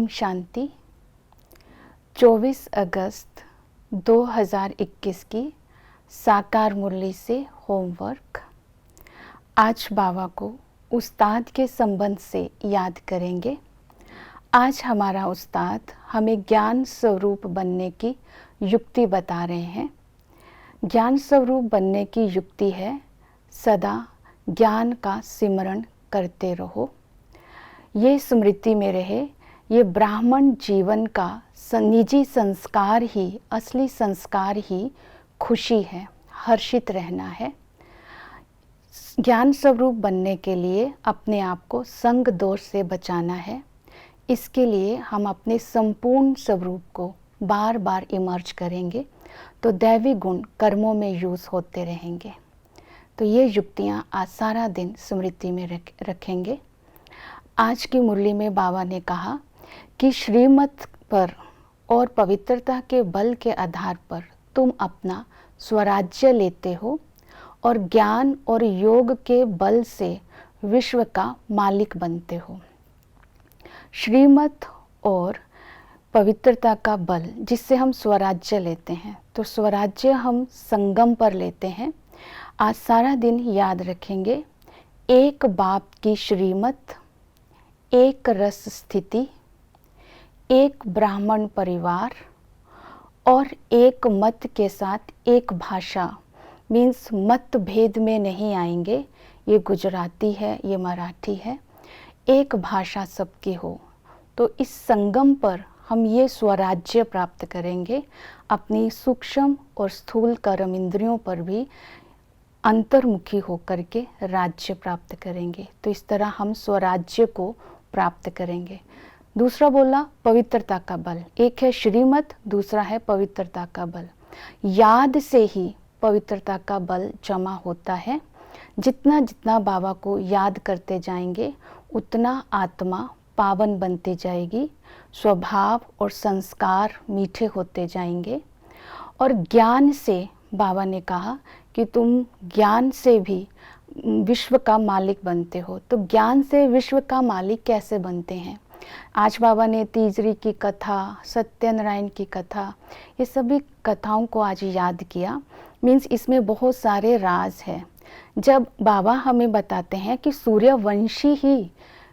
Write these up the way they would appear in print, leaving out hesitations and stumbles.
शांति। 24 अगस्त 2021 की साकार मुरली से होमवर्क। आज बाबा को उस्ताद के संबंध से याद करेंगे। आज हमारा उस्ताद हमें ज्ञान स्वरूप बनने की युक्ति बता रहे हैं। ज्ञान स्वरूप बनने की युक्ति है सदा ज्ञान का सिमरण करते रहो। ये स्मृति में रहे, ये ब्राह्मण जीवन का निजी संस्कार ही, असली संस्कार ही खुशी है, हर्षित रहना है। ज्ञान स्वरूप बनने के लिए अपने आप को संग दोष से बचाना है। इसके लिए हम अपने संपूर्ण स्वरूप को बार बार इमर्ज करेंगे तो दैवी गुण कर्मों में यूज़ होते रहेंगे। तो ये युक्तियाँ आज सारा दिन स्मृति में रखेंगे। आज की मुरली में बाबा ने कहा कि श्रीमत पर और पवित्रता के बल के आधार पर तुम अपना स्वराज्य लेते हो और ज्ञान और योग के बल से विश्व का मालिक बनते हो। श्रीमत और पवित्रता का बल जिससे हम स्वराज्य लेते हैं, तो स्वराज्य हम संगम पर लेते हैं। आज सारा दिन याद रखेंगे, एक बाप की श्रीमत, एक रस स्थिति, एक ब्राह्मण परिवार और एक मत के साथ एक भाषा। मीन्स मतभेद में नहीं आएंगे, ये गुजराती है, ये मराठी है, एक भाषा सबकी हो। तो इस संगम पर हम ये स्वराज्य प्राप्त करेंगे। अपनी सूक्ष्म और स्थूल कर्म इंद्रियों पर भी अंतर्मुखी होकर के राज्य प्राप्त करेंगे। तो इस तरह हम स्वराज्य को प्राप्त करेंगे। दूसरा बोला पवित्रता का बल, एक है श्रीमत, दूसरा है पवित्रता का बल। याद से ही पवित्रता का बल जमा होता है। जितना जितना बाबा को याद करते जाएंगे उतना आत्मा पावन बनती जाएगी, स्वभाव और संस्कार मीठे होते जाएंगे। और ज्ञान से बाबा ने कहा कि तुम ज्ञान से भी विश्व का मालिक बनते हो। तो ज्ञान से विश्व का मालिक कैसे बनते हैं? आज बाबा ने तीजरी की कथा, सत्यनारायण की कथा, ये सभी कथाओं को आज याद किया। मीन्स इसमें बहुत सारे राज हैं। जब बाबा हमें बताते हैं कि सूर्यवंशी ही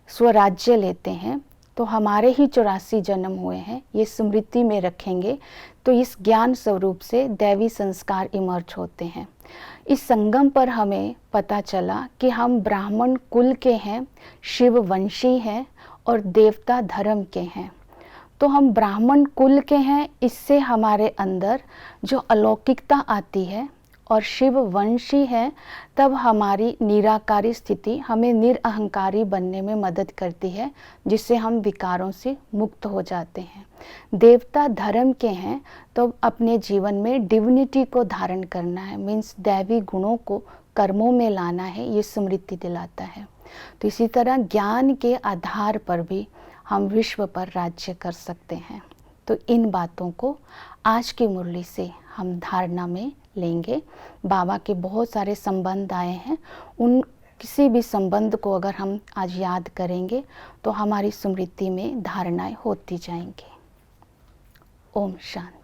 स्वराज्य लेते हैं तो हमारे ही 84 जन्म हुए हैं, ये स्मृति में रखेंगे तो इस ज्ञान स्वरूप से दैवी संस्कार इमर्ज होते हैं। इस संगम पर हमें पता चला कि हम ब्राह्मण कुल के हैं, शिववंशी हैं और देवता धर्म के हैं। तो हम ब्राह्मण कुल के हैं, इससे हमारे अंदर जो अलौकिकता आती है, और शिववंशी है तब हमारी निराकारी स्थिति हमें निरअहंकारी बनने में मदद करती है, जिससे हम विकारों से मुक्त हो जाते हैं। देवता धर्म के हैं तो अपने जीवन में डिविनिटी को धारण करना है, मीन्स दैवी गुणों को कर्मों में लाना है, ये स्मृति दिलाता है। तो इसी तरह ज्ञान के आधार पर भी हम विश्व पर राज्य कर सकते हैं। तो इन बातों को आज की मुरली से हम धारणा में लेंगे। बाबा के बहुत सारे संबंध आए हैं, उन किसी भी संबंध को अगर हम आज याद करेंगे तो हमारी स्मृति में धारणाएं होती जाएंगी। ओम शांति।